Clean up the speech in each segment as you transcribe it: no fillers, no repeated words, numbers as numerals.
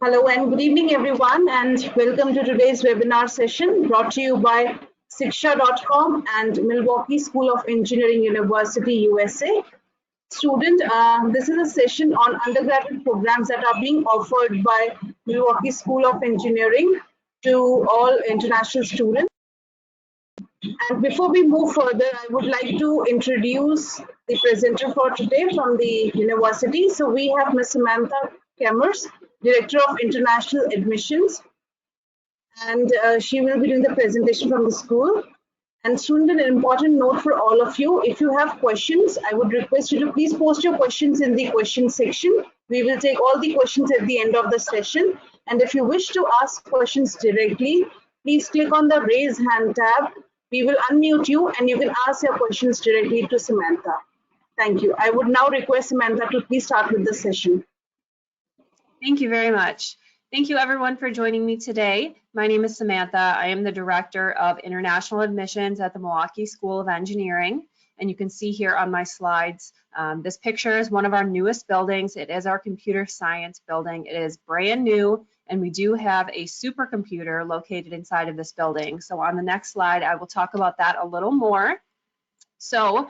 Hello and good evening, everyone, and welcome to today's webinar session brought to you by Siksha.com and Milwaukee School of Engineering University, USA. Student, this is a session on undergraduate programs that are being offered by Milwaukee School of Engineering to all international students. And before we move further, I would like to introduce the presenter for today from the university. So we have Ms. Samantha Kemmers, Director of International Admissions, and she will be doing the presentation from the school. And student, an important note for all of you, if you have questions, I would request you to please post your questions in the question section. We will take all the questions at the end of the session. And if you wish to ask questions directly, please click on the raise hand tab. We will unmute you and you can ask your questions directly to Samantha. Thank you. I would now request Samantha to please start with the session. Thank you very much. Thank you everyone for joining me today. My name is Samantha. I am the Director of International Admissions at the Milwaukee School of Engineering. And you can see here on my slides, this picture is one of our newest buildings. It is our computer science building. It is brand new, and we do have a supercomputer located inside of this building. So on the next slide, I will talk about that a little more. So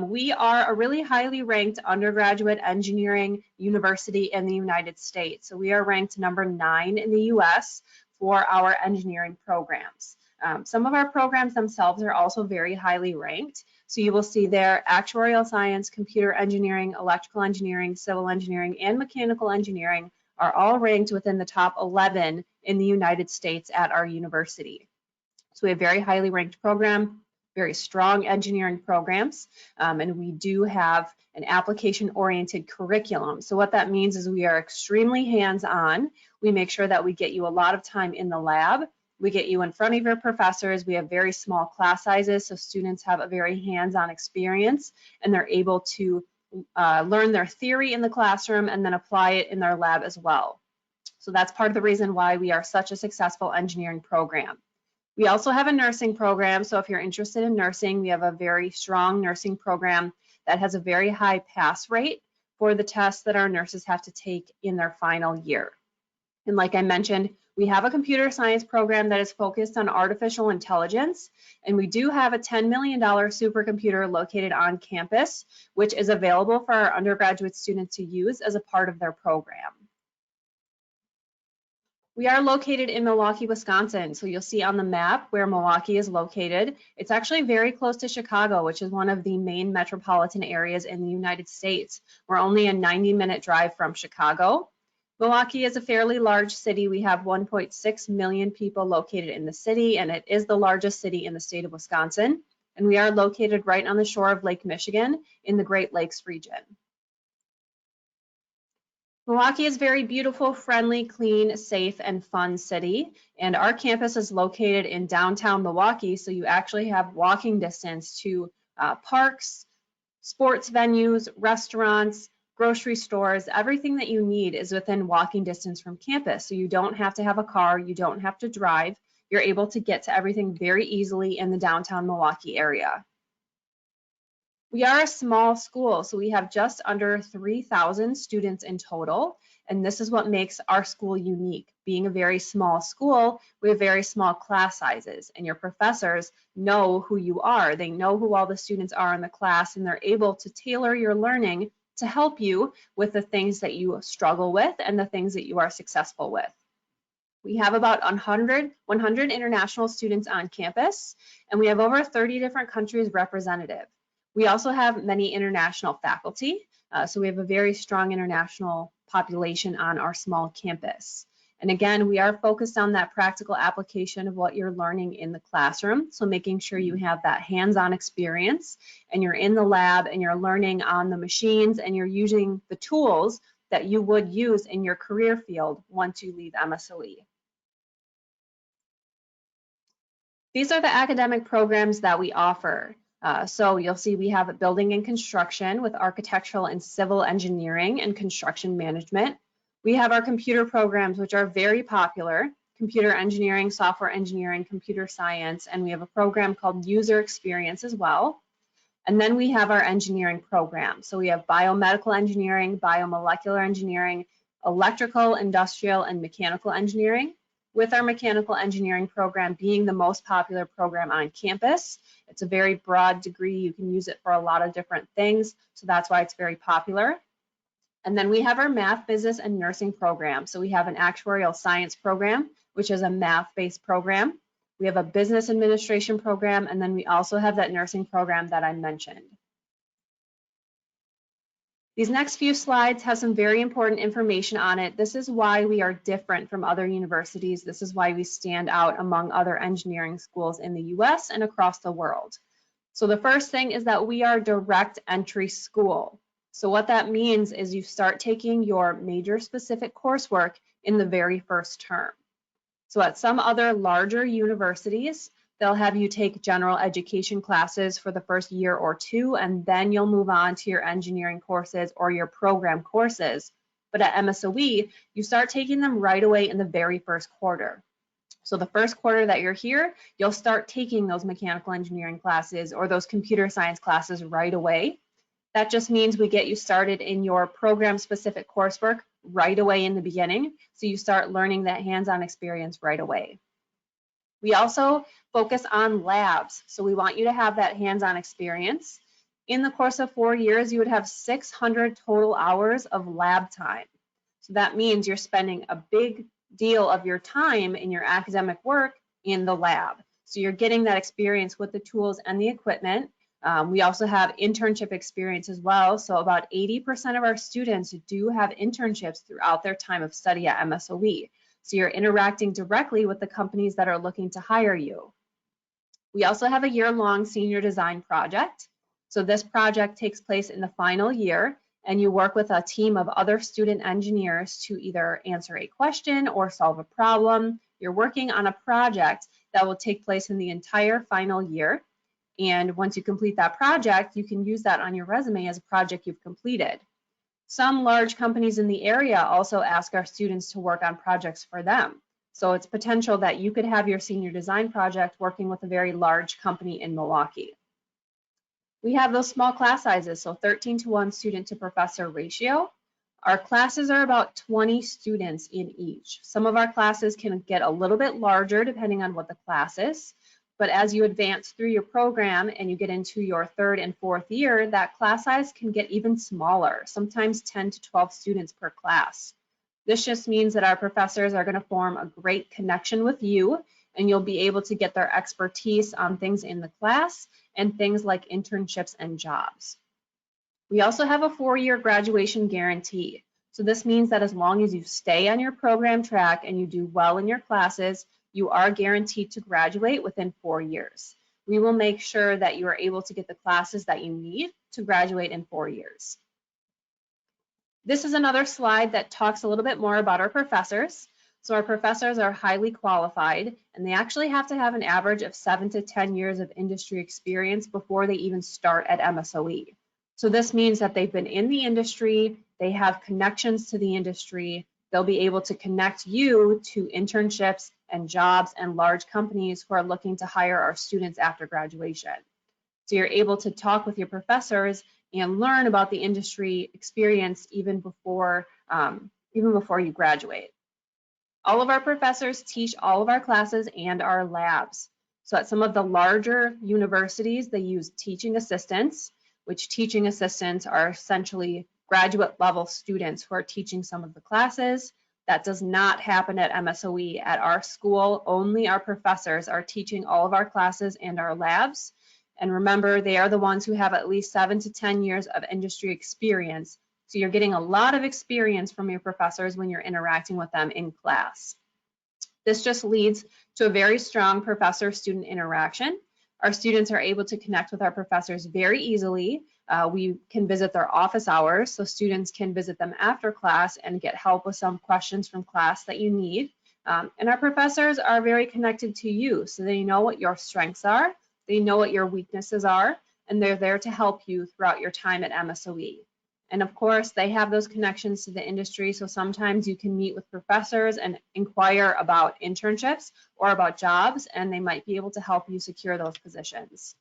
we are a really highly ranked undergraduate engineering university in the United States. So we are ranked number 9 in the US for our engineering programs. Some of our programs themselves are also very highly ranked. So you will see there actuarial science, computer engineering, electrical engineering, civil engineering, and mechanical engineering are all ranked within the top 11 in the United States at our university. So we have very highly ranked program, very strong engineering programs, and we do have an application-oriented curriculum. So what that means is we are extremely hands-on. We make sure that we get you a lot of time in the lab. We get you in front of your professors. We have very small class sizes, so students have a very hands-on experience, and they're able to learn their theory in the classroom and then apply it in their lab as well. So that's part of the reason why we are such a successful engineering program. We also have a nursing program, so if you're interested in nursing, we have a very strong nursing program that has a very high pass rate for the tests that our nurses have to take in their final year. And like I mentioned, we have a computer science program that is focused on artificial intelligence, and we do have a $10 million supercomputer located on campus, which is available for our undergraduate students to use as a part of their program. We are located in Milwaukee, Wisconsin. So you'll see on the map where Milwaukee is located. It's actually very close to Chicago, which is one of the main metropolitan areas in the United States. We're only a 90-minute drive from Chicago. Milwaukee is a fairly large city. We have 1.6 million people located in the city, and it is the largest city in the state of Wisconsin. And we are located right on the shore of Lake Michigan in the Great Lakes region. Milwaukee is a very beautiful, friendly, clean, safe, and fun city, and our campus is located in downtown Milwaukee, so you actually have walking distance to parks, sports venues, restaurants, grocery stores. Everything that you need is within walking distance from campus, so you don't have to have a car, you don't have to drive. You're able to get to everything very easily in the downtown Milwaukee area. We are a small school, so we have just under 3,000 students in total, and this is what makes our school unique. Being a very small school, we have very small class sizes, and your professors know who you are. They know who all the students are in the class, and they're able to tailor your learning to help you with the things that you struggle with and the things that you are successful with. We have about 100 international students on campus, and we have over 30 different countries represented. We also have many international faculty, so we have a very strong international population on our small campus. And again, we are focused on that practical application of what you're learning in the classroom, so making sure you have that hands-on experience and you're in the lab and you're learning on the machines and you're using the tools that you would use in your career field once you leave MSOE. These are the academic programs that we offer. So you'll see we have building and construction with architectural and civil engineering and construction management. We have our computer programs, which are very popular, computer engineering, software engineering, computer science, and we have a program called user experience as well. And then we have our engineering program. So we have biomedical engineering, biomolecular engineering, electrical, industrial, and mechanical engineering, with our mechanical engineering program being the most popular program on campus. It's a very broad degree. You can use it for a lot of different things, so that's why it's very popular. And then we have our math, business, and nursing program. So we have an actuarial science program, which is a math-based program. We have a business administration program, and then we also have that nursing program that I mentioned. These next few slides have some very important information on it. This is why we are different from other universities. This is why we stand out among other engineering schools in the US and across the world. So the first thing is that we are direct entry school. So what that means is you start taking your major specific coursework in the very first term. So at some other larger universities, they'll have you take general education classes for the first year or two, and then you'll move on to your engineering courses or your program courses. But at MSOE, you start taking them right away in the very first quarter. So the first quarter that you're here, you'll start taking those mechanical engineering classes or those computer science classes right away. That just means we get you started in your program-specific coursework right away in the beginning, so you start learning that hands-on experience right away. We also focus on labs, so we want you to have that hands-on experience. In the course of 4 years, you would have 600 total hours of lab time. So that means you're spending a big deal of your time in your academic work in the lab. So you're getting that experience with the tools and the equipment. We also have internship experience as well. So about 80% of our students do have internships throughout their time of study at MSOE. So you're interacting directly with the companies that are looking to hire you. We also have a year-long senior design project. So this project takes place in the final year, and you work with a team of other student engineers to either answer a question or solve a problem. You're working on a project that will take place in the entire final year. And once you complete that project, you can use that on your resume as a project you've completed. Some large companies in the area also ask our students to work on projects for them. So it's potential that you could have your senior design project working with a very large company in Milwaukee. We have those small class sizes, so 13:1 student to professor ratio. Our classes are about 20 students in each. Some of our classes can get a little bit larger depending on what the class is. But as you advance through your program and you get into your 3rd and 4th year, that class size can get even smaller, sometimes 10 to 12 students per class. This just means that our professors are going to form a great connection with you, and you'll be able to get their expertise on things in the class and things like internships and jobs. We also have a 4-year graduation guarantee. So this means that as long as you stay on your program track and you do well in your classes, you are guaranteed to graduate within 4 years. We will make sure that you are able to get the classes that you need to graduate in 4 years. This is another slide that talks a little bit more about our professors. So our professors are highly qualified, and they actually have to have an average of 7 to 10 years of industry experience before they even start at MSOE. So this means that they've been in the industry, they have connections to the industry, they'll be able to connect you to internships and jobs and large companies who are looking to hire our students after graduation. So you're able to talk with your professors and learn about the industry experience even before you graduate. All of our professors teach all of our classes and our labs. So at some of the larger universities, they use teaching assistants, which teaching assistants are essentially graduate level students who are teaching some of the classes. That does not happen at MSOE. At our school, only our professors are teaching all of our classes and our labs. And remember, they are the ones who have at least 7 to 10 years of industry experience. So you're getting a lot of experience from your professors when you're interacting with them in class. This just leads to a very strong professor-student interaction. Our students are able to connect with our professors very easily. We can visit their office hours, so students can visit them after class and get help with some questions from class that you need. And our professors are very connected to you, so they know what your strengths are, they know what your weaknesses are, and they're there to help you throughout your time at MSOE. And of course, they have those connections to the industry, so sometimes you can meet with professors and inquire about internships or about jobs, and they might be able to help you secure those positions.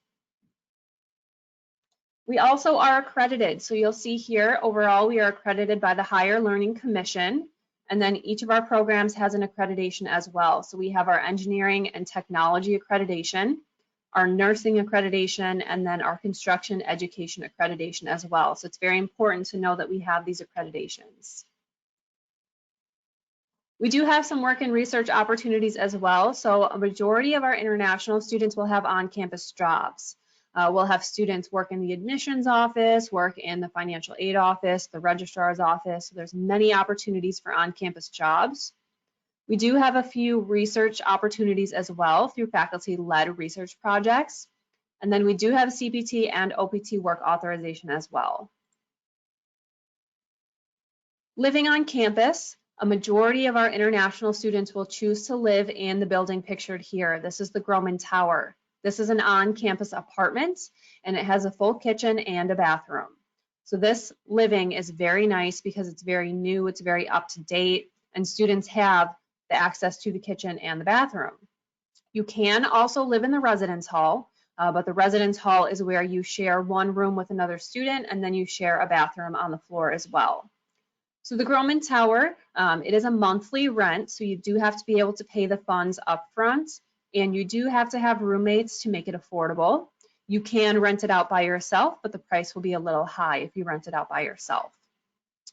We also are accredited. So you'll see here, overall, we are accredited by the Higher Learning Commission. And then each of our programs has an accreditation as well. So we have our engineering and technology accreditation, our nursing accreditation, and then our construction education accreditation as well. So it's very important to know that we have these accreditations. We do have some work and research opportunities as well. So a majority of our international students will have on-campus jobs. We'll have students work in the admissions office, work in the financial aid office, the registrar's office. So there's many opportunities for on-campus jobs. We do have a few research opportunities as well through faculty-led research projects. And then we do have CPT and OPT work authorization as well. Living on campus, a majority of our international students will choose to live in the building pictured here. This is the Groman Tower. This is an on-campus apartment, and it has a full kitchen and a bathroom. So this living is very nice because it's very new, it's very up to date, and students have the access to the kitchen and the bathroom. You can also live in the residence hall, but the residence hall is where you share one room with another student, and then you share a bathroom on the floor as well. So the Groman Tower, it is a monthly rent, so you do have to be able to pay the funds up front, and you do have to have roommates to make it affordable. You can rent it out by yourself, but the price will be a little high if you rent it out by yourself.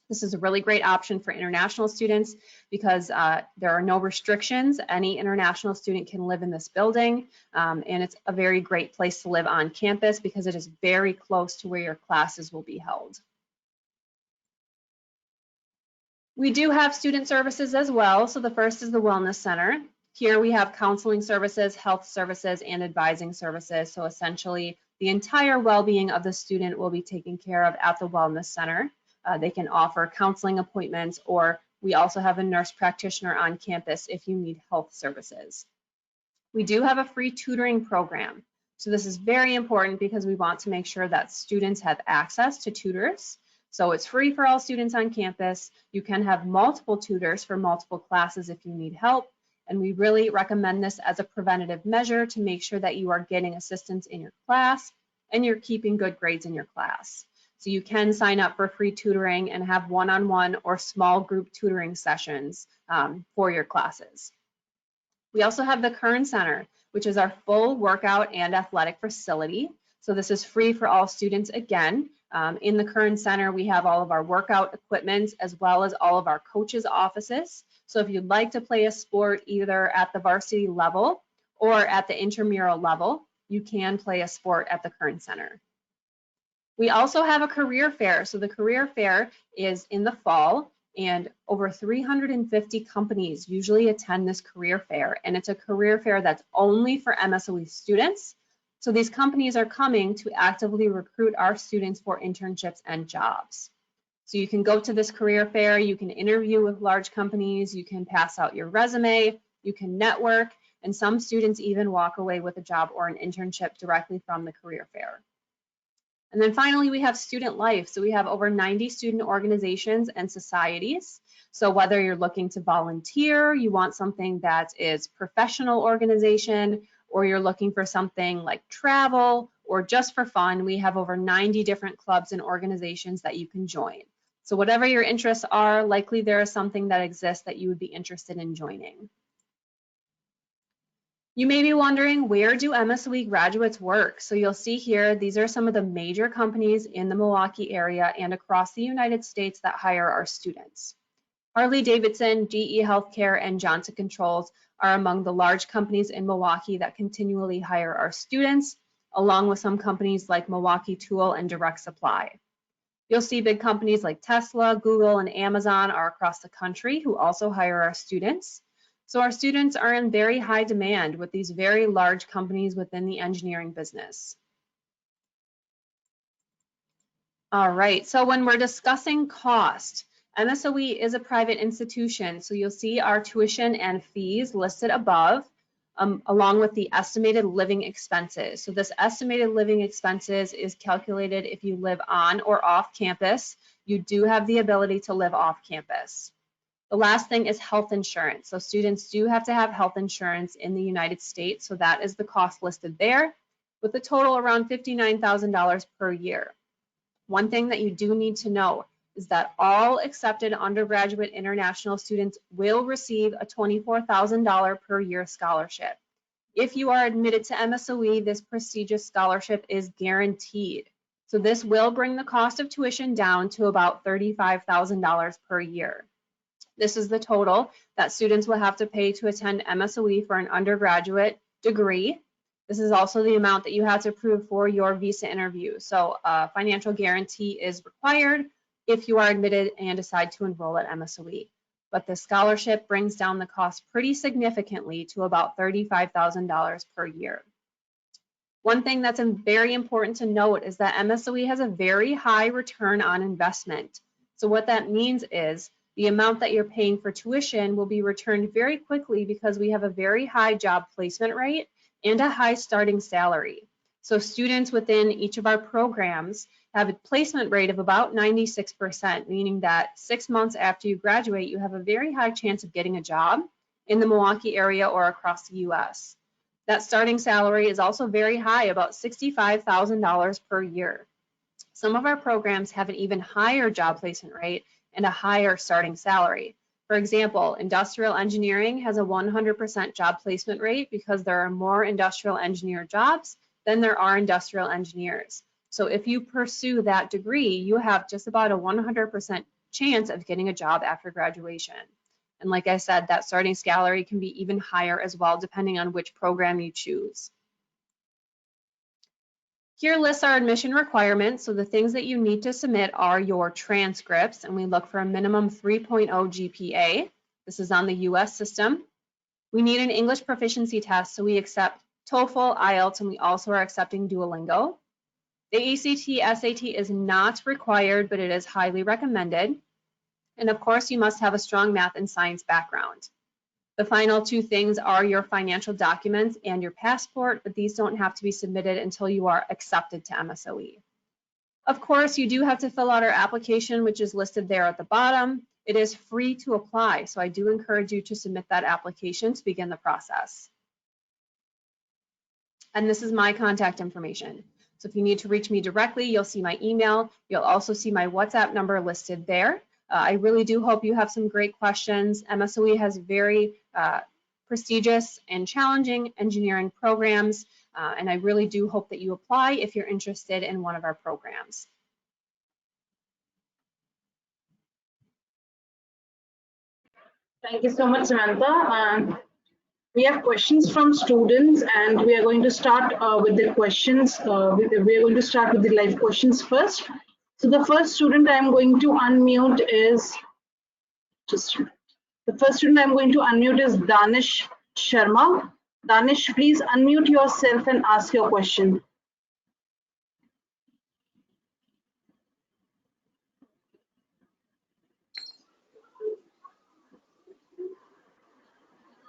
This is a really great option for international students because there are no restrictions. Any international student can live in this building, and it's a very great place to live on campus because it is very close to where your classes will be held. We do have student services as well. So the first is the Wellness Center. Here we have counseling services, health services, and advising services. So essentially, the entire well-being of the student will be taken care of at the Wellness Center. They can offer counseling appointments, or we also have a nurse practitioner on campus if you need health services. We do have a free tutoring program. So this is very important because we want to make sure that students have access to tutors. So it's free for all students on campus. You can have multiple tutors for multiple classes if you need help. And we really recommend this as a preventative measure to make sure that you are getting assistance in your class and you're keeping good grades in your class. So you can sign up for free tutoring and have one-on-one or small group tutoring sessions for your classes. We also have the Kern Center, which is our full workout and athletic facility. So this is free for all students again. In the Kern Center, we have all of our workout equipment as well as all of our coaches' offices. So if you'd like to play a sport either at the varsity level or at the intramural level, you can play a sport at the Kern Center. We also have a career fair. So the career fair is in the fall, and over 350 companies usually attend this career fair. And it's a career fair that's only for MSOE students. So these companies are coming to actively recruit our students for internships and jobs. So you can go to this career fair, you can interview with large companies, you can pass out your resume, you can network, and some students even walk away with a job or an internship directly from the career fair. And then finally, we have student life. So we have over 90 student organizations and societies. So whether you're looking to volunteer, you want something that is professional organization, or you're looking for something like travel or just for fun, we have over 90 different clubs and organizations that you can join. So whatever your interests are, likely there is something that exists that you would be interested in joining. You may be wondering, where do MSOE graduates work? So you'll see here, these are some of the major companies in the Milwaukee area and across the United States that hire our students. Harley-Davidson, GE Healthcare, and Johnson Controls are among the large companies in Milwaukee that continually hire our students, along with some companies like Milwaukee Tool and Direct Supply. You'll see big companies like Tesla, Google, and Amazon are across the country who also hire our students. So our students are in very high demand with these very large companies within the engineering business. All right, so when we're discussing cost, MSOE is a private institution, so you'll see our tuition and fees listed above, along with the estimated living expenses. So this estimated living expenses is calculated if you live on or off campus. You do have the ability to live off campus. The last thing is health insurance. So students do have to have health insurance in the United States, so that is the cost listed there, with a total around $59,000 per year. One thing that you do need to know, is that all accepted undergraduate international students will receive a $24,000 per year scholarship. If you are admitted to MSOE, this prestigious scholarship is guaranteed. So this will bring the cost of tuition down to about $35,000 per year. This is the total that students will have to pay to attend MSOE for an undergraduate degree. This is also the amount that you have to prove for your visa interview. So a financial guarantee is required if you are admitted and decide to enroll at MSOE. But the scholarship brings down the cost pretty significantly to about $35,000 per year. One thing that's very important to note is that MSOE has a very high return on investment. So what that means is the amount that you're paying for tuition will be returned very quickly because we have a very high job placement rate and a high starting salary. So students within each of our programs have a placement rate of about 96%, meaning that 6 months after you graduate, you have a very high chance of getting a job in the Milwaukee area or across the US. That starting salary is also very high, about $65,000 per year. Some of our programs have an even higher job placement rate and a higher starting salary. For example, industrial engineering has a 100% job placement rate because there are more industrial engineer jobs than there are industrial engineers. So if you pursue that degree, you have just about a 100% chance of getting a job after graduation. And like I said, that starting salary can be even higher as well, depending on which program you choose. Here lists our admission requirements. So the things that you need to submit are your transcripts, and we look for a minimum 3.0 GPA. This is on the US system. We need an English proficiency test, so we accept TOEFL, IELTS, and we also are accepting Duolingo. The ACT, SAT is not required, but it is highly recommended. And of course, you must have a strong math and science background. The final two things are your financial documents and your passport, but these don't have to be submitted until you are accepted to MSOE. Of course, you do have to fill out our application, which is listed there at the bottom. It is free to apply, so I do encourage you to submit that application to begin the process. And this is my contact information. So if you need to reach me directly, you'll see my email. You'll also see my WhatsApp number listed there. I really do hope you have some great questions. MSOE has very prestigious and challenging engineering programs, and I really do hope that you apply if you're interested in one of our programs. Thank you so much, Samantha. We have questions from students, and we are going to start with the questions. We are going to start with the live questions first. So the first student I'm going to unmute is Danish Sharma. Danish, please unmute yourself and ask your question.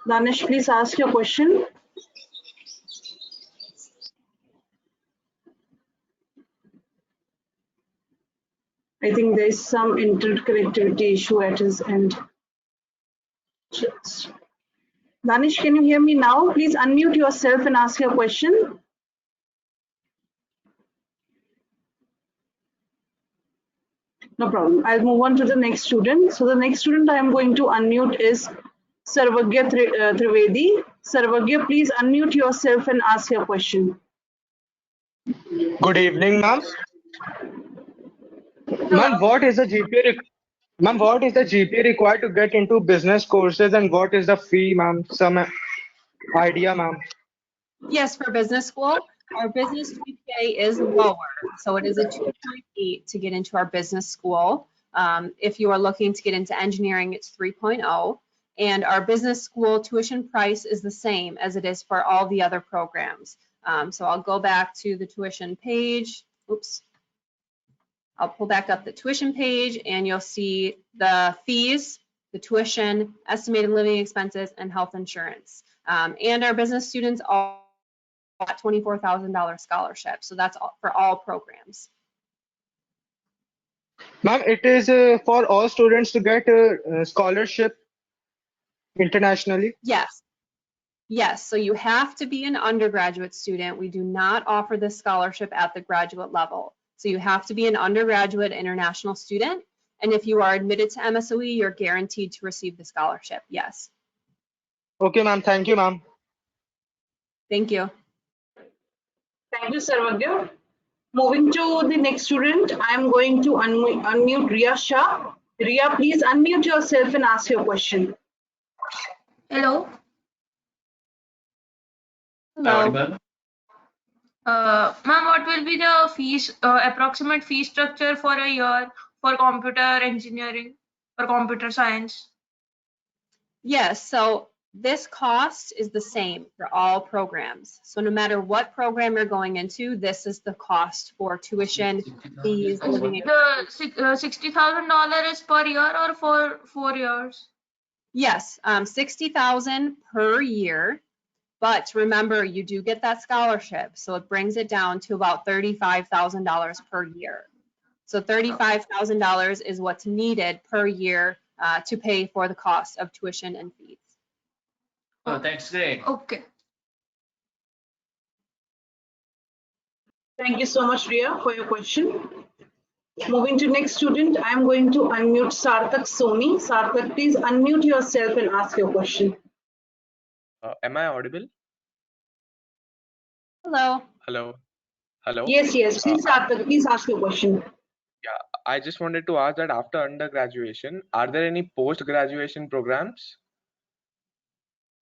Danish, please ask your question. I think there is some internet connectivity issue at his end. Danish, can you hear me now? Please unmute yourself and ask your question. No problem. I'll move on to the next student. So the next student I am going to unmute is Sarvagya Trivedi. Sarvagya, please unmute yourself and ask your question. Good evening, ma'am. Ma'am, what is the GPA? Ma'am, what is the GPA required to get into business courses, and what is the fee, ma'am? Some idea, ma'am. Yes, for business school, our business GPA is lower, so it is a 2.8 to get into our business school. If you are looking to get into engineering, it's 3.0, and our business school tuition price is the same as it is for all the other programs. So I'll go back to the tuition page. Oops. I'll pull back up the tuition page, and you'll see the fees, the tuition, estimated living expenses, and health insurance. And our business students all got $24,000 scholarship. So that's all, for all programs. Ma'am, it is for all students to get a scholarship internationally? Yes. Yes, so you have to be an undergraduate student. We do not offer this scholarship at the graduate level. So you have to be an undergraduate international student, And if you are admitted to MSOE, you're guaranteed to receive the scholarship. Yes. Okay, ma'am. Thank you, ma'am. Thank you. Thank you, Sarvagya. Moving to the next student, I am going to unmute Ria Shah. Ria, please unmute yourself and ask your question. Hello. Hello. Ma'am, what will be the fees, approximate fee structure for a year for computer engineering or computer science? Yes, so this cost is the same for all programs. So no matter what program you're going into, this is the cost for tuition, fees, living expenses. The $60,000 is per year or for 4 years? Yes, 60,000 per year. But remember, you do get that scholarship, so it brings it down to about $35,000 per year. So $35,000 is what's needed per year to pay for the cost of tuition and fees. Oh, that's great. Okay. Thank you so much, Ria, for your question. Moving to next student, I am going to unmute Sarthak Soni. Sarthak, please unmute yourself and ask your question. Am I audible? Hello. Hello. Hello. Yes, please, Sarthak, please ask your question. Yeah, I just wanted to ask that after undergraduation, are there any post-graduation programs?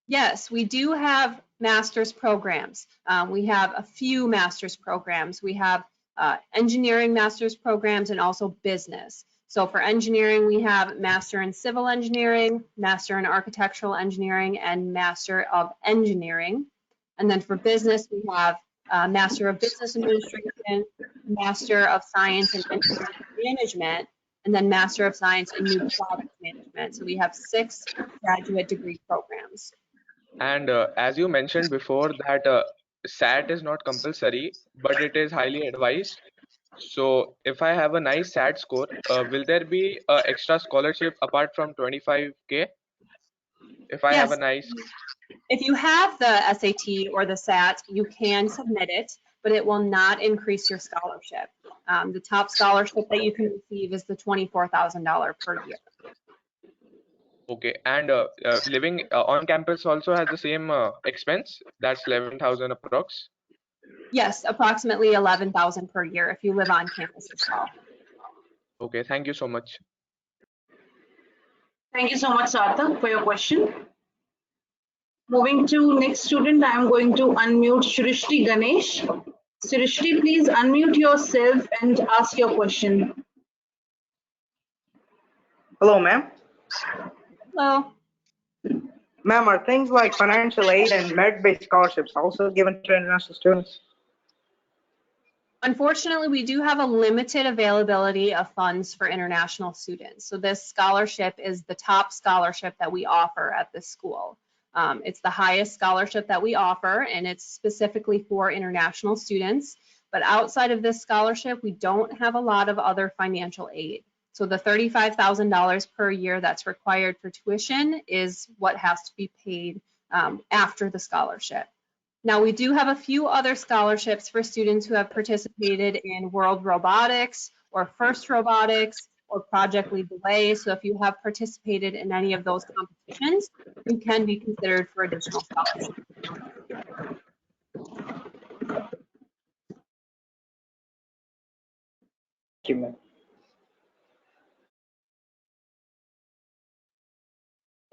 Yes, we do have master's programs. We have a few master's programs. We have engineering master's programs and also business. So for engineering, we have Master in Civil Engineering, Master in Architectural Engineering, and Master of Engineering. And then for business, we have Master of Business Administration, Master of Science in Engineering Management, and then Master of Science in New Product Management. So we have 6 graduate degree programs. And as you mentioned before that SAT is not compulsory, but it is highly advised. So if I have a nice SAT score, will there be extra scholarship apart from 25K? If I have a Yes, nice... if you have the SAT or the SAT, you can submit it, but it will not increase your scholarship. The top scholarship that you can receive is the $24,000 per year. Okay, and living on campus also has the same expense. That's 11,000 approx. Yes, approximately 11,000 per year if you live on campus as well. Okay, thank you so much. Thank you so much, Sarthak, for your question. Moving to next student, I am going to unmute Shrishti Ganesh. Shrishti, please unmute yourself and ask your question. Hello, ma'am. Hello. Ma'am, are things like financial aid and merit-based scholarships also given to international students? Unfortunately, we do have a limited availability of funds for international students. So this scholarship is the top scholarship that we offer at this school. It's the highest scholarship that we offer, and it's specifically for international students. But outside of this scholarship, we don't have a lot of other financial aid. So the $35,000 per year that's required for tuition is what has to be paid after the scholarship. Now, we do have a few other scholarships for students who have participated in World Robotics or First Robotics or Project Lead the Way. So if you have participated in any of those competitions, you can be considered for additional scholarships. Thank you, ma'am.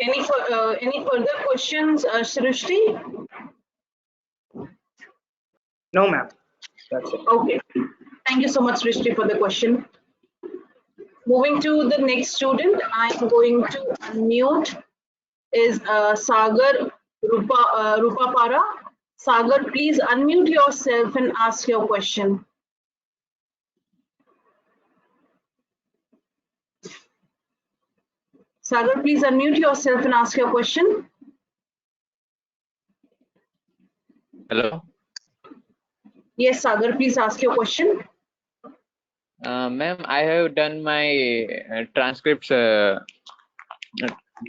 Any further questions, Shrishti? No, ma'am. That's it. Okay. Thank you so much, Shrishti, for the question. Moving to the next student, I am going to unmute is Sagar Rupapara. Sagar, please unmute yourself and ask your question. Sagar, please unmute yourself and ask your question. Hello. Yes, Sagar, please ask your question. Ma'am, I have done my transcripts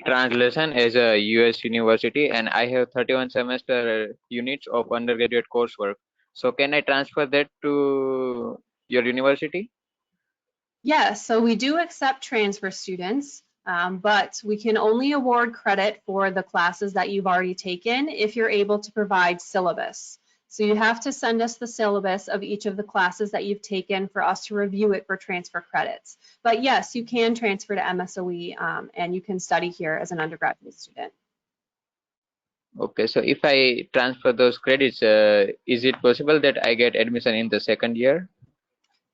translation as a US university, and I have 31 semester units of undergraduate coursework. So can I transfer that to your university? Yes, so we do accept transfer students, but we can only award credit for the classes that you've already taken if you're able to provide syllabus. So you have to send us the syllabus of each of the classes that you've taken for us to review it for transfer credits. But yes, you can transfer to MSOE and you can study here as an undergraduate student. Okay, so if I transfer those credits, is it possible that I get admission in the second year?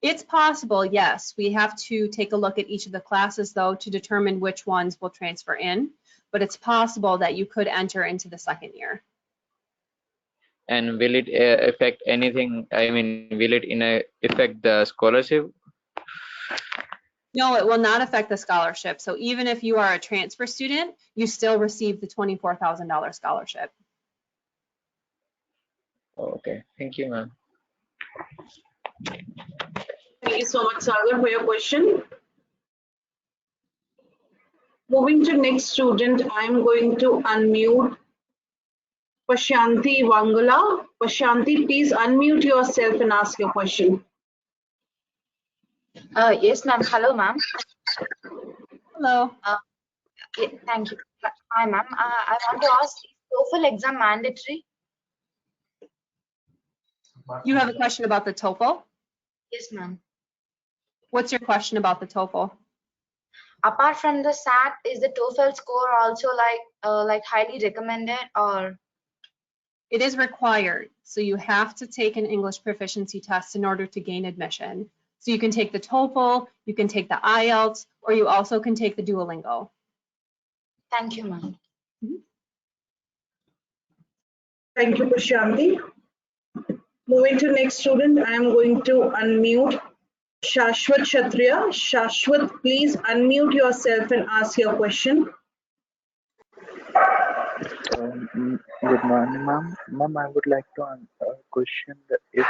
It's possible, yes. We have to take a look at each of the classes though to determine which ones will transfer in, but it's possible that you could enter into the second year. And will it affect anything? I mean, will it affect the scholarship? No, it will not affect the scholarship. So even if you are a transfer student, you still receive the $24,000 scholarship. Okay, thank you, ma'am. Thank you so much, Sagar, for your question. Moving to next student, I'm going to unmute Pashanti Wangala. Pashanti, please unmute yourself and ask your question. Yes, ma'am. Hello, ma'am. Hello. Yeah, thank you. Hi, ma'am. I want to ask, is TOEFL exam mandatory? You have a question about the TOEFL? Yes, ma'am. What's your question about the TOEFL? Apart from the SAT, is the TOEFL score also like highly recommended, or? It is required. So you have to take an English proficiency test in order to gain admission. So you can take the TOEFL, you can take the IELTS, or you also can take the Duolingo. Thank you, ma'am. Thank you, Pashanti. Moving to next student, I am going to unmute Shashwat Kshatriya. Shashwat, please unmute yourself and ask your question. Good morning, ma'am. Ma'am, I would like to question if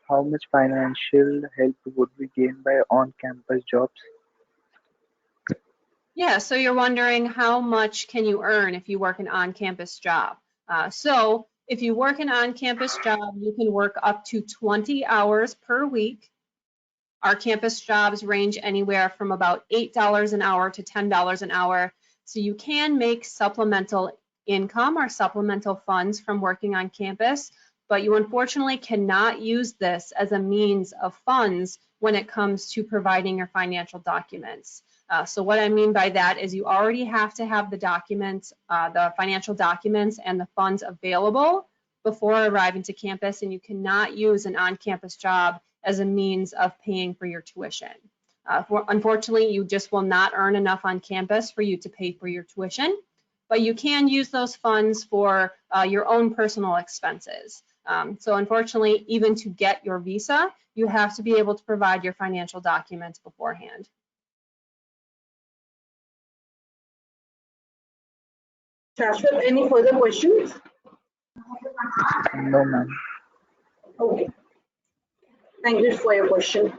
how much financial help would we gain by on-campus jobs? Yeah, so you're wondering how much can you earn if you work an on-campus job? So if you work an on-campus job, you can work up to 20 hours per week. Our campus jobs range anywhere from about $8 an hour to $10 an hour. So you can make supplemental income or supplemental funds from working on campus, but you unfortunately cannot use this as a means of funds when it comes to providing your financial documents. So what I mean by that is you already have to have the documents, the financial documents and the funds available before arriving to campus, and you cannot use an on-campus job as a means of paying for your tuition. Unfortunately, you just will not earn enough on campus for you to pay for your tuition, but you can use those funds for your own personal expenses. So unfortunately, even to get your visa, you have to be able to provide your financial documents beforehand. Shashwat, any further questions? No, ma'am. Okay. Thank you for your question.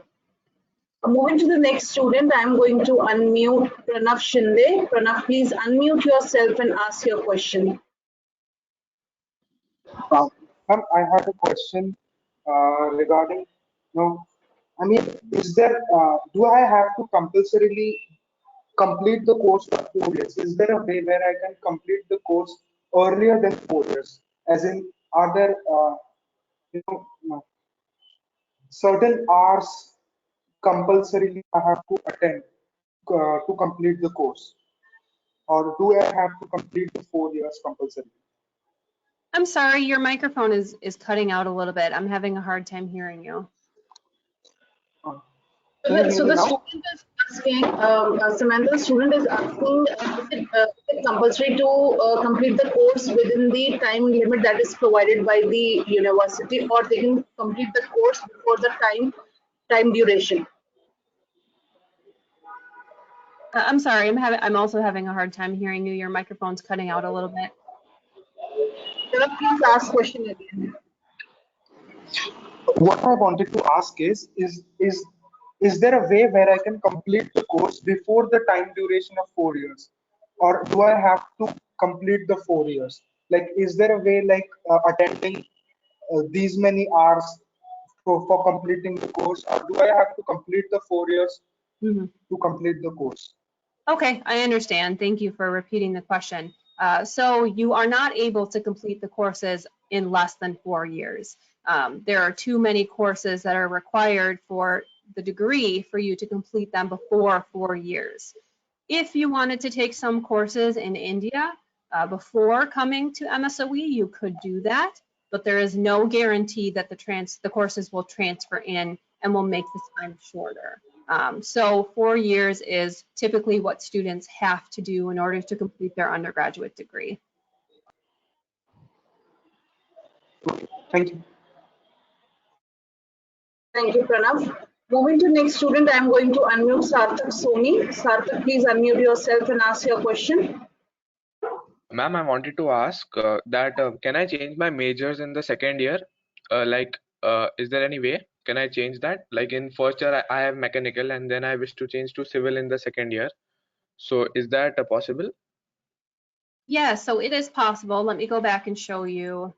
Moving to the next student, I am going to unmute Pranav Shinde. Pranav, please unmute yourself and ask your question. Ma'am, I have a question regarding, I mean, do I have to compulsorily complete the course for 4 years? Is there a way where I can complete the course earlier than 4 years? As in, are there, certain hours compulsorily I have to attend to complete the course? Or do I have to complete the 4 years compulsorily? I'm sorry, your microphone is cutting out a little bit. I'm having a hard time hearing you. So the student is asking, Samantha, the student is asking, is it compulsory to complete the course within the time limit that is provided by the university, or they can complete the course before the time duration? I'm sorry, I'm also having a hard time hearing you. Your microphone's cutting out a little bit. Please ask question again. What I wanted to ask is there a way where I can complete the course before the time duration of 4 years, or do I have to complete the 4 years? Like, is there a way like attending these many hours for completing the course, or do I have to complete the 4 years to complete the course. Okay, I understand. Thank you for repeating the question. So you are not able to complete the courses in less than 4 years. There are too many courses that are required for the degree for you to complete them before 4 years. If you wanted to take some courses in India before coming to MSOE, you could do that, but there is no guarantee that the courses will transfer in and will make the time shorter. So 4 years is typically what students have to do in order to complete their undergraduate degree. Thank you. Thank you, Pranav. Moving to next student, I am going to unmute Sarthak Soni. Sarthak, please unmute yourself and ask your question. Ma'am, I wanted to ask that can I change my majors in the second year? Is there any way? Can I change that? Like in first year, I have mechanical, and then I wish to change to civil in the second year. So is that possible? Yeah, so it is possible. Let me go back and show you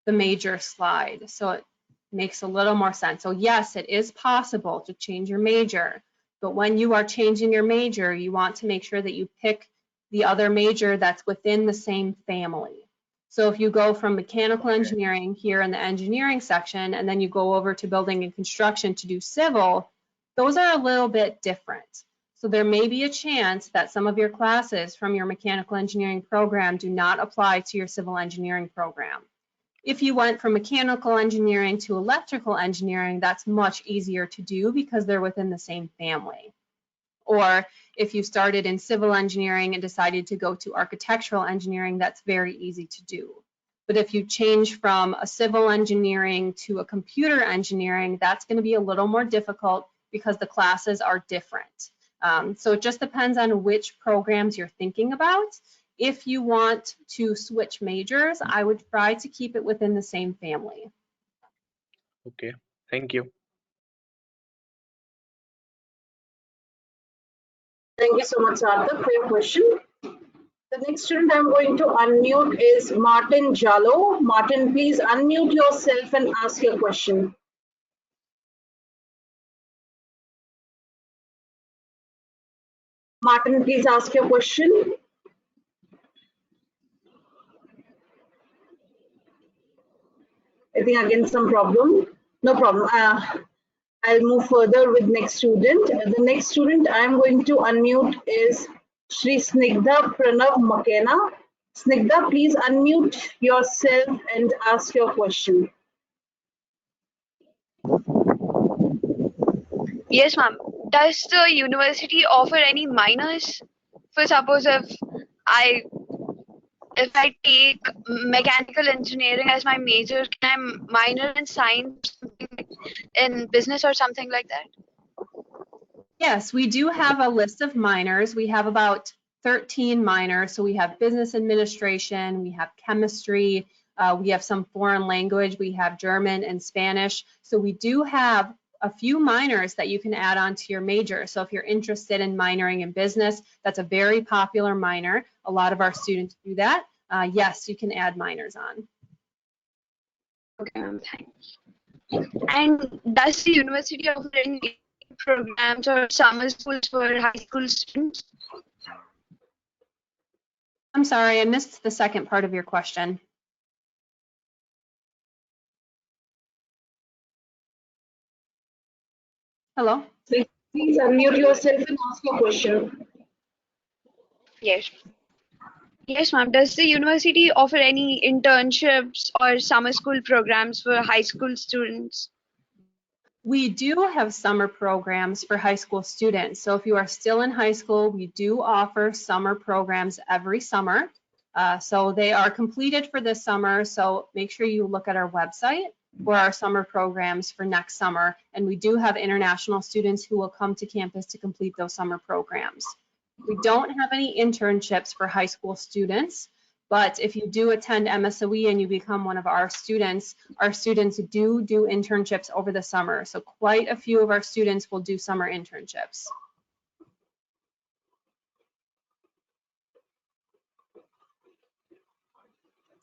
the major slide so it makes a little more sense. So yes, it is possible to change your major, but when you are changing your major, you want to make sure that you pick the other major that's within the same family. So if you go from mechanical engineering here in the engineering section, and then you go over to building and construction to do civil, those are a little bit different. So there may be a chance that some of your classes from your mechanical engineering program do not apply to your civil engineering program. If you went from mechanical engineering to electrical engineering, that's much easier to do because they're within the same family. Or if you started in civil engineering and decided to go to architectural engineering, that's very easy to do. But if you change from a civil engineering to a computer engineering, that's going to be a little more difficult because the classes are different. So it just depends on which programs you're thinking about. If you want to switch majors, I would try to keep it within the same family. Okay, thank you. Thank you so much, Sarthak, for your question. The next student I'm going to unmute is Martin Jallo. Martin, please unmute yourself and ask your question. Martin, please ask your question. I think again some problem. No problem. I'll move further with next student. The next student I'm going to unmute is Shri Snigdha Pranav McKenna. Snigdha, please unmute yourself and ask your question. Yes, ma'am. Does the university offer any minors? For suppose I if I take mechanical engineering as my major, can I minor in science, in business or something like that? Yes, we do have a list of minors. We have about 13 minors. So we have business administration, we have chemistry, we have some foreign language, we have German and Spanish. So we do have a few minors that you can add on to your major. So if you're interested in minoring in business, that's a very popular minor. A lot of our students do that. Yes, you can add minors on. Okay, ma'am, thanks. And does the university offer any programs or summer schools for high school students? I'm sorry, I missed the second part of your question. Hello? Please unmute yourself and ask your question. Yes. Yes, ma'am. Does the university offer any internships or summer school programs for high school students? We do have summer programs for high school students. So if you are still in high school, we do offer summer programs every summer. So they are completed for this summer. So make sure you look at our website for our summer programs for next summer. And we do have international students who will come to campus to complete those summer programs. We don't have any internships for high school students, but if you do attend MSOE and you become one of our students do internships over the summer. So quite a few of our students will do summer internships.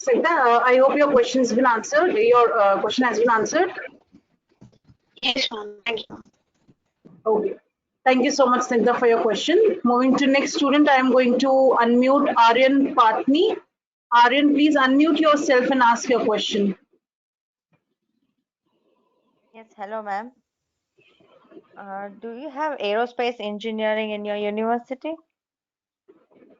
Snigdha, I hope your question has been answered. Your question has been answered. Yes, ma'am. Thank you. Okay. Thank you so much, Snigdha, for your question. Moving to next student, I am going to unmute Aryan Patni. Aryan, please unmute yourself and ask your question. Yes, hello, ma'am. Do you have aerospace engineering in your university?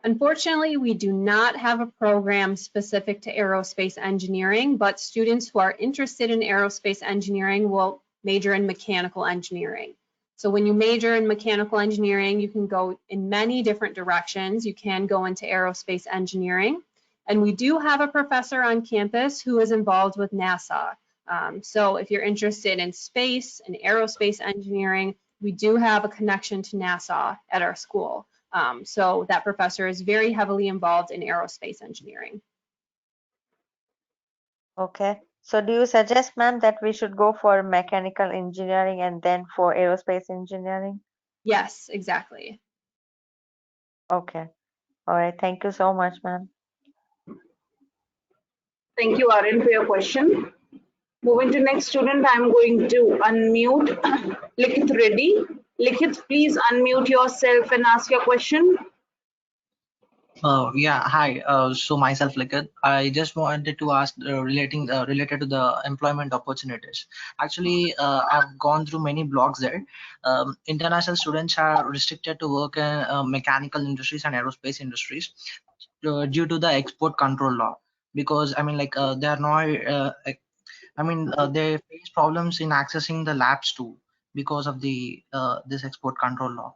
Unfortunately, we do not have a program specific to aerospace engineering, but students who are interested in aerospace engineering will major in mechanical engineering. So when you major in mechanical engineering, you can go in many different directions. You can go into aerospace engineering. And we do have a professor on campus who is involved with NASA. So if you're interested in space and aerospace engineering, we do have a connection to NASA at our school. So that professor is very heavily involved in aerospace engineering. Okay. So do you suggest, ma'am, that we should go for mechanical engineering and then for aerospace engineering? Yes, exactly. Okay. All right. Thank you so much, ma'am. Thank you, Aryan, for your question. Moving to next student, I'm going to unmute Likith Reddy. Likith, please unmute yourself and ask your question. Yeah, hi. So myself, Likit, I just wanted to ask related to the employment opportunities. Actually, I've gone through many blogs there. International students are restricted to work in mechanical industries and aerospace industries due to the export control law. Because I mean, like they are not. They face problems in accessing the labs too because of the this export control law.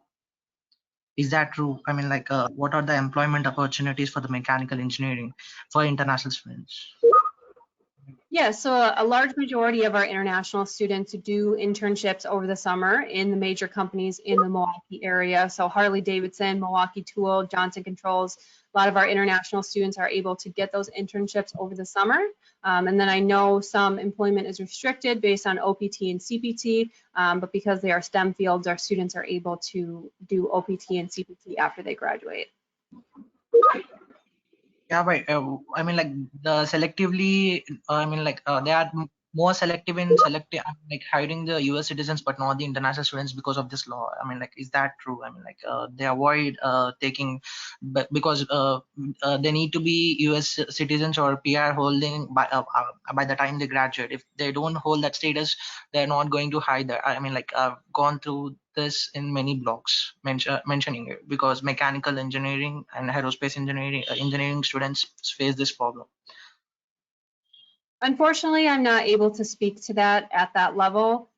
Is that true? I mean, like, what are the employment opportunities for the mechanical engineering for international students? Yeah, so a large majority of our international students do internships over the summer in the major companies in the Milwaukee area. So Harley Davidson, Milwaukee Tool, Johnson Controls, a lot of our international students are able to get those internships over the summer. And then I know some employment is restricted based on OPT and CPT, but because they are STEM fields, our students are able to do OPT and CPT after they graduate. Yeah, but I mean, like the selectively, they are more selective in selecting, like hiring the US citizens, but not the international students because of this law. I mean, like, is that true? I mean, like they avoid taking, but because they need to be US citizens or PR holding by the time they graduate. If they don't hold that status, they're not going to hide that. I mean, like I've gone through this in many blogs mentioning it because mechanical engineering and aerospace engineering students face this problem. Unfortunately, I'm not able to speak to that at that level.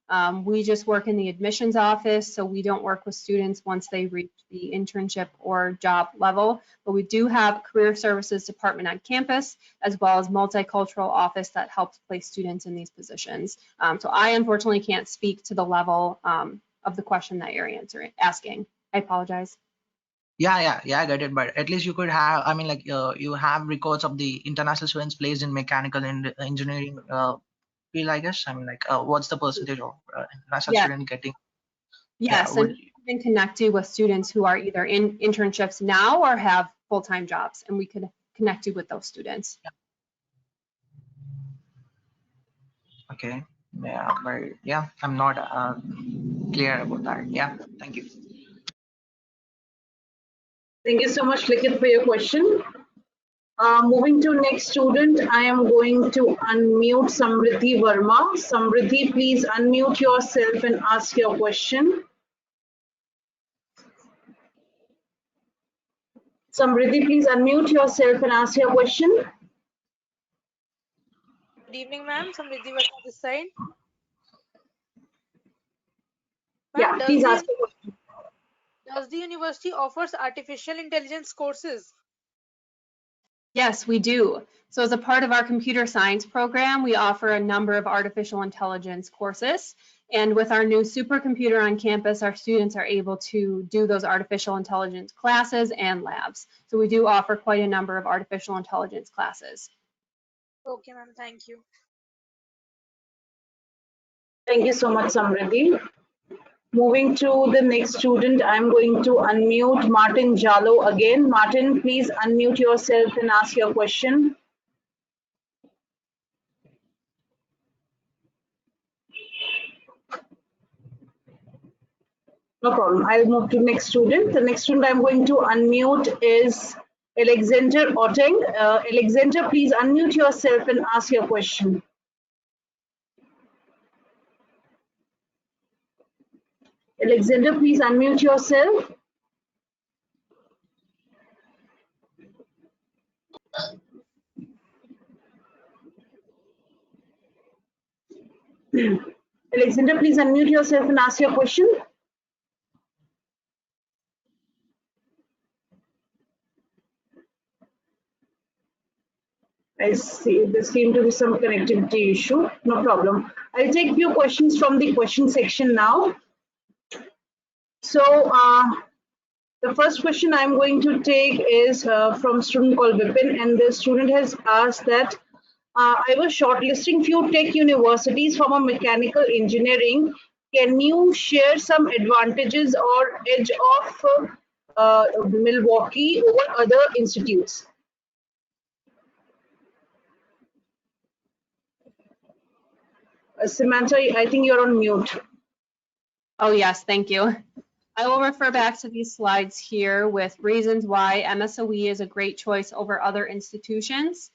We just work in the admissions office, so we don't work with students once they reach the internship or job level. But we do have career services department on campus, as well as multicultural office that helps place students in these positions. So I unfortunately can't speak to the level of the question that you're asking. I apologize. Yeah, I get it. But at least you could have, I mean, like you have records of the international students placed in mechanical and engineering field, I guess. I mean, like what's the percentage of international student getting? Yes, and we can connect you with students who are either in internships now or have full-time jobs, and we could connect you with those students. Okay. Yeah, but yeah, I'm not clear about that. Yeah, thank you. Thank you so much, Likith, for your question. Moving to next student, I am going to unmute Samriddhi Verma. Samriddhi, please unmute yourself and ask your question. Samriddhi, please unmute yourself and ask your question. Good evening, ma'am. Samriddhi Verma this side. Yeah, please ask your question. Does the university offers artificial intelligence courses? Yes, we do. So as a part of our computer science program, we offer a number of artificial intelligence courses. And with our new supercomputer on campus, our students are able to do those artificial intelligence classes and labs. So we do offer quite a number of artificial intelligence classes. Okay, ma'am. Thank you. Thank you so much, Samriddhi. Moving to the next student, I'm going to unmute Martin Jalo again. Martin, please unmute yourself and ask your question. No problem. I'll move to next student. The next student I'm going to unmute is Alexander Oteng. Alexander, please unmute yourself and ask your question. Alexander, please unmute yourself. Alexander, please unmute yourself and ask your question. I see there seems to be some connectivity issue. No problem. I'll take few questions from the question section now. So the first question I'm going to take is from a student called Vipin, and the student has asked that I was shortlisting few tech universities from a mechanical engineering. Can you share some advantages or edge of Milwaukee over other institutes? Samantha, I think you're on mute. Oh, yes, thank you. I will refer back to these slides here with reasons why MSOE is a great choice over other institutions.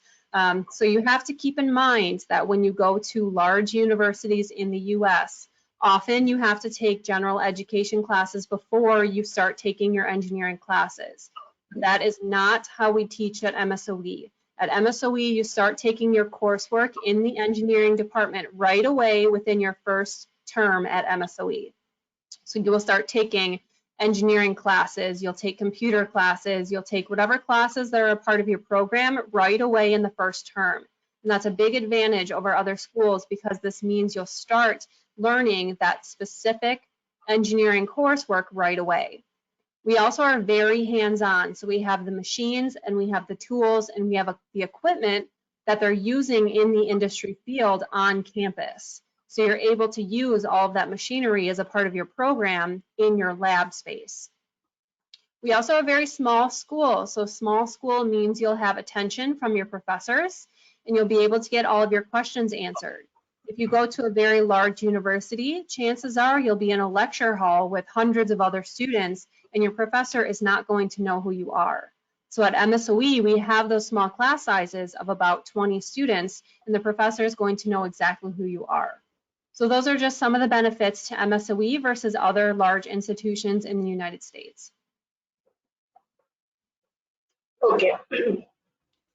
So you have to keep in mind that when you go to large universities in the US, often you have to take general education classes before you start taking your engineering classes. That is not how we teach at MSOE. At MSOE, you start taking your coursework in the engineering department right away within your first term at MSOE. So you will start taking engineering classes, you'll take computer classes, you'll take whatever classes that are a part of your program right away in the first term. And that's a big advantage over other schools because this means you'll start learning that specific engineering coursework right away. We also are very hands-on. So we have the machines and we have the tools and we have the equipment that they're using in the industry field on campus. So you're able to use all of that machinery as a part of your program in your lab space. We also have a very small school. So small school means you'll have attention from your professors and you'll be able to get all of your questions answered. If you go to a very large university, chances are you'll be in a lecture hall with hundreds of other students and your professor is not going to know who you are. So at MSOE, we have those small class sizes of about 20 students and the professor is going to know exactly who you are. So those are just some of the benefits to MSOE versus other large institutions in the United States. Okay.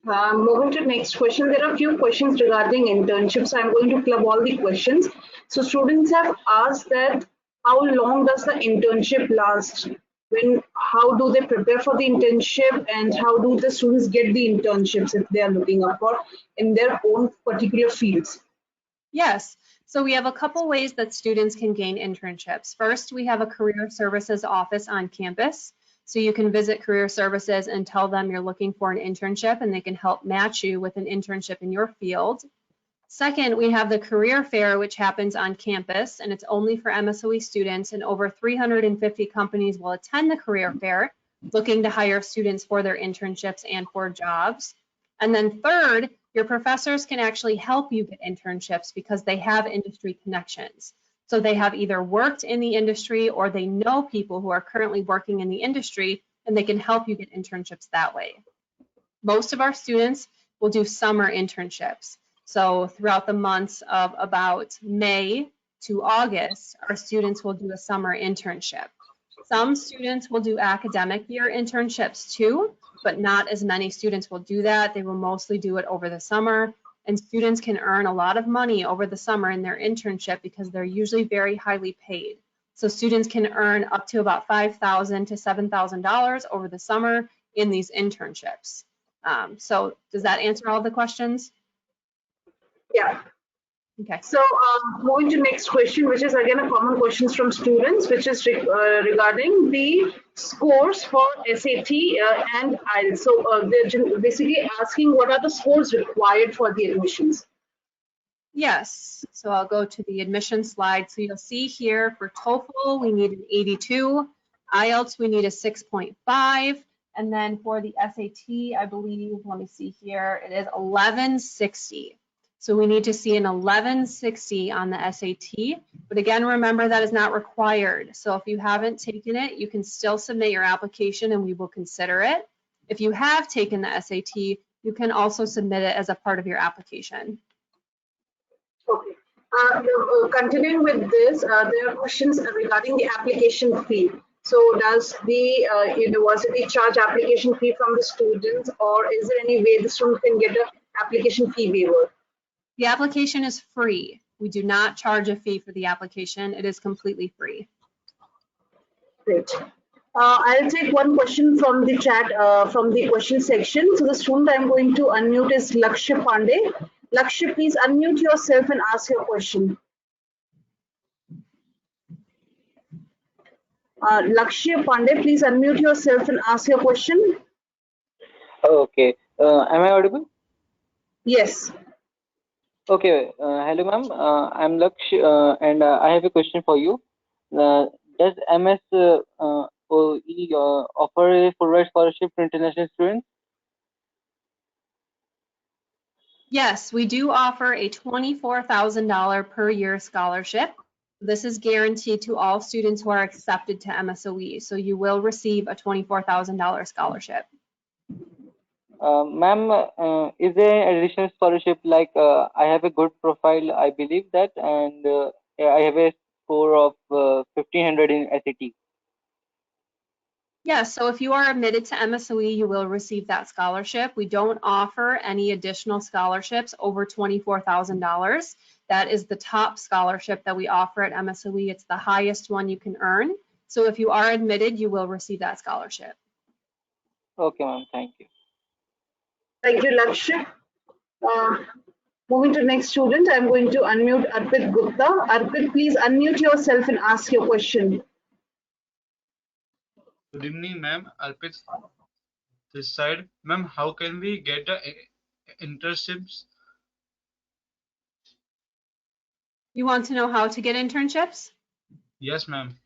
Moving to next question, there are a few questions regarding internships. I'm going to club all the questions. So students have asked that how long does the internship last? How do they prepare for the internship and how do the students get the internships if they are looking up for in their own particular fields? Yes, so we have a couple ways that students can gain internships. First, we have a career services office on campus. So you can visit career services and tell them you're looking for an internship and they can help match you with an internship in your field. Second, we have the career fair, which happens on campus and it's only for MSOE students and over 350 companies will attend the career fair looking to hire students for their internships and for jobs. And then third, your professors can actually help you get internships because they have industry connections. So they have either worked in the industry or they know people who are currently working in the industry and they can help you get internships that way. Most of our students will do summer internships. So throughout the months of about May to August, our students will do a summer internship. Some students will do academic year internships too, but not as many students will do that. They will mostly do it over the summer. And students can earn a lot of money over the summer in their internship because they're usually very highly paid. So students can earn up to about $5,000 to $7,000 over the summer in these internships. So does that answer all the questions? Yeah. Okay. So moving to next question, which is again a common question from students, which is regarding the scores for SAT and IELTS. So they're basically asking what are the scores required for the admissions? Yes, so I'll go to the admission slide. So you'll see here for TOEFL, we need an 82. IELTS, we need a 6.5. And then for the SAT, I believe, let me see here, it is 1160. So we need to see an 1160 on the SAT, but again, remember that is not required. So if you haven't taken it, you can still submit your application and we will consider it. If you have taken the SAT, you can also submit it as a part of your application. Okay. Continuing with this, there are questions regarding the application fee. So does the university charge application fee from the students, or is there any way the student can get an application fee waiver? The application is free. We do not charge a fee for the application. It is completely free. Great. I'll take one question from the chat, from the question section. So the student I'm going to unmute is Lakshya Pandey. Lakshya, please unmute yourself and ask your question. Lakshya Pandey, please unmute yourself and ask your question. Okay. Am I audible? Yes. Okay. Hello, ma'am. I'm Laksh, and I have a question for you. Does MSOE offer a full-ride scholarship to international students? Yes, we do offer a $24,000 per year scholarship. This is guaranteed to all students who are accepted to MSOE. So you will receive a $24,000 scholarship. Ma'am, is there an additional scholarship like I have a good profile, I believe that, and I have a score of 1500 in SAT. Yes, so if you are admitted to MSOE, you will receive that scholarship. We don't offer any additional scholarships over $24,000. That is the top scholarship that we offer at MSOE. It's the highest one you can earn. So if you are admitted, you will receive that scholarship. Okay, ma'am. Thank you. Thank you, Lakshya. Moving to the next student, I'm going to unmute Arpit Gupta. Arpit, please unmute yourself and ask your question. Good evening, ma'am. Arpit this side. Ma'am, how can we get the internships? You want to know how to get internships? Yes, ma'am.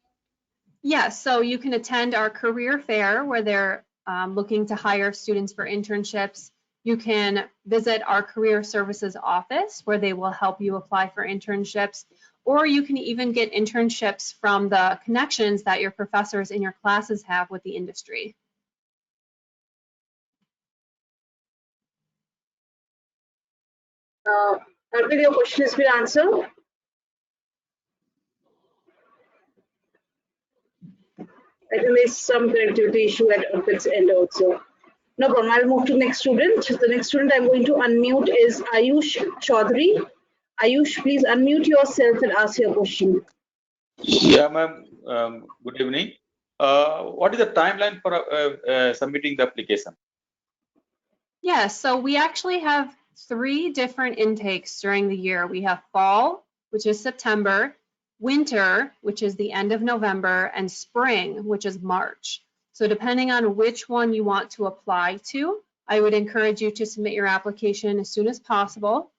Yes, so you can attend our career fair where they're looking to hire students for internships. You can visit our career services office where they will help you apply for internships, or you can even get internships from the connections that your professors in your classes have with the industry. Arpit, your question has been answered. I think there's some connectivity issue at Arpit's end also. No problem. I'll move to the next student. The next student I'm going to unmute is Ayush Chaudhary. Ayush, please unmute yourself and ask your question. Yeah, ma'am. Good evening. What is the timeline for submitting the application? Yes, so we actually have 3 different intakes during the year. We have fall, which is September, winter, which is the end of November, and spring, which is March. So depending on which one you want to apply to, I would encourage you to submit your application as soon as possible.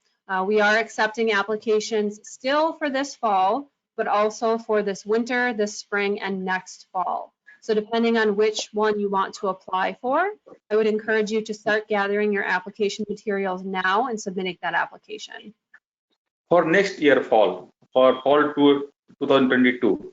We are accepting applications still for this fall, but also for this winter, this spring, and next fall. So depending on which one you want to apply for, I would encourage you to start gathering your application materials now and submitting that application. For next year fall, for fall 2022.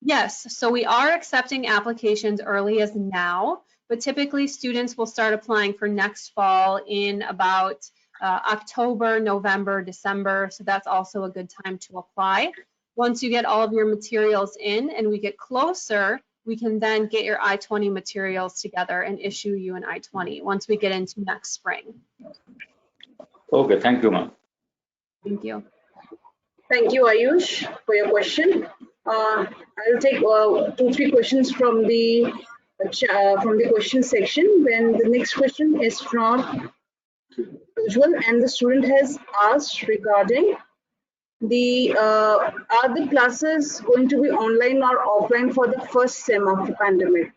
Yes, so we are accepting applications early as now, but typically students will start applying for next fall in about October, November, December. So that's also a good time to apply. Once you get all of your materials in and we get closer, we can then get your I-20 materials together and issue you an I-20 once we get into next spring. Okay, thank you, ma'am. Thank you. Thank you, Ayush, for your question. I'll take 2-3 questions from the question section. Then the next question is from Ujjwal, and the student has asked regarding the are the classes going to be online or offline for the first sem of the pandemic?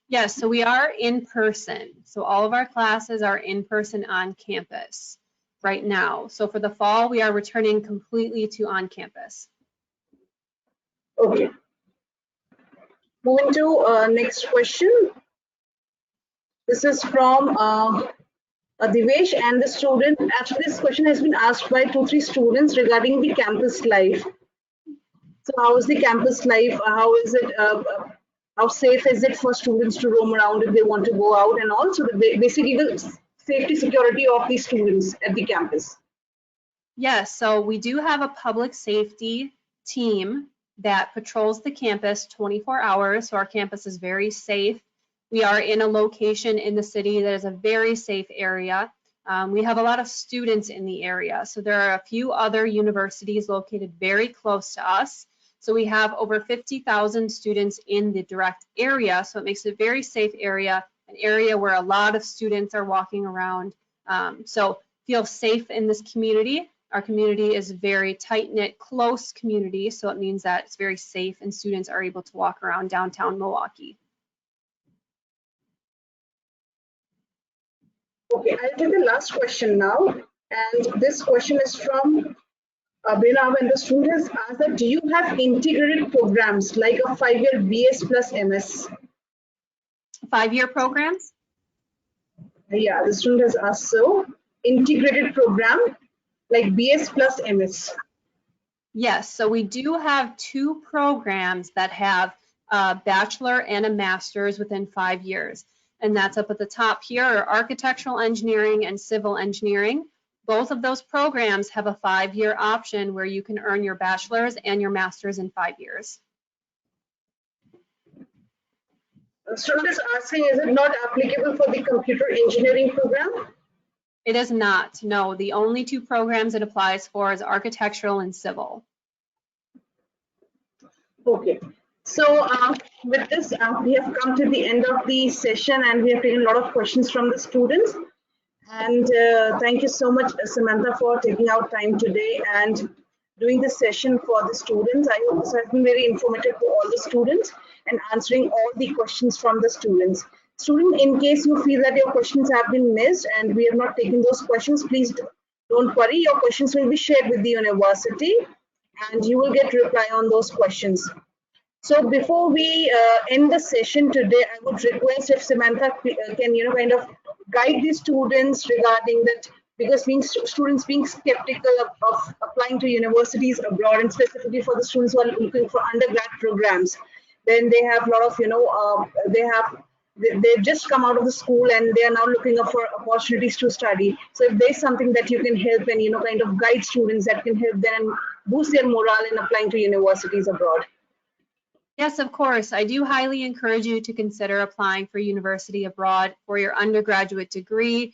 Yes, so we are in person. So all of our classes are in person on campus right now. So for the fall, we are returning completely to on campus. Okay. Moving to next question. This is from Divesh, and the student, actually this question has been asked by 2-3 students regarding the campus life. So how is the campus life? How is it? How safe is it for students to roam around if they want to go out, and also basically the safety security of the students at the campus? Yes, so we do have a public safety team that patrols the campus 24 hours. So our campus is very safe. We are in a location in the city that is a very safe area. We have a lot of students in the area. So there are a few other universities located very close to us. So we have over 50,000 students in the direct area. So it makes it a very safe area, an area where a lot of students are walking around. So feel safe in this community. Our community is a very tight-knit, close community, so it means that it's very safe and students are able to walk around downtown Milwaukee. Okay, I'll take the last question now. And this question is from Abhinav, and the student has asked that, do you have integrated programs like a 5-year BS plus MS? 5-year programs? Yeah, the student has asked so. Integrated program like BS plus MS. Yes, so we do have 2 programs that have a bachelor and a master's within 5 years. And that's up at the top here, are architectural engineering and civil engineering. Both of those programs have a 5-year option where you can earn your bachelor's and your master's in 5 years. The student is asking, is it not applicable for the computer engineering program? It is not, no. The only 2 programs it applies for is architectural and civil. Okay, so with this, we have come to the end of the session, and we have taken a lot of questions from the students. And thank you so much, Samantha, for taking out time today and doing this session for the students. I hope this has been very informative to all the students and answering all the questions from the students. Student, in case you feel that your questions have been missed and we have not taken those questions, please don't worry. Your questions will be shared with the university and you will get reply on those questions. So before we end the session today, I would request if Samantha can, kind of guide the students regarding that, because students being skeptical of applying to universities abroad, and specifically for the students who are looking for undergrad programs, then they have a lot of, they've just come out of the school and they are now looking up for opportunities to study. So if there's something that you can help and, kind of guide students that can help them boost their morale in applying to universities abroad. Yes, of course. I do highly encourage you to consider applying for university abroad for your undergraduate degree.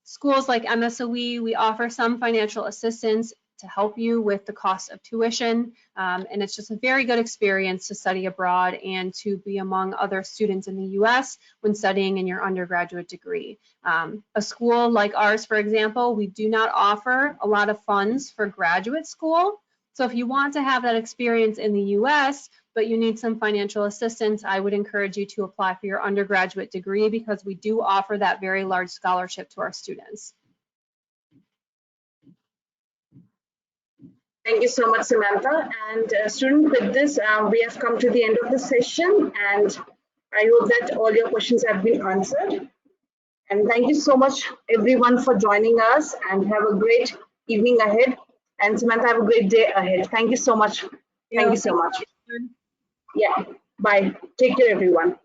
Schools like MSOE, we offer some financial assistance to help you with the cost of tuition. And it's just a very good experience to study abroad and to be among other students in the US when studying in your undergraduate degree. A school like ours, for example, we do not offer a lot of funds for graduate school. So if you want to have that experience in the US, but you need some financial assistance, I would encourage you to apply for your undergraduate degree because we do offer that very large scholarship to our students. Thank you so much, Samantha. And student, with this, we have come to the end of the session, and I hope that all your questions have been answered. And thank you so much, everyone, for joining us, and have a great evening ahead. And Samantha, have a great day ahead. Thank you so much. Thank you so much. Yeah, bye. Take care, everyone.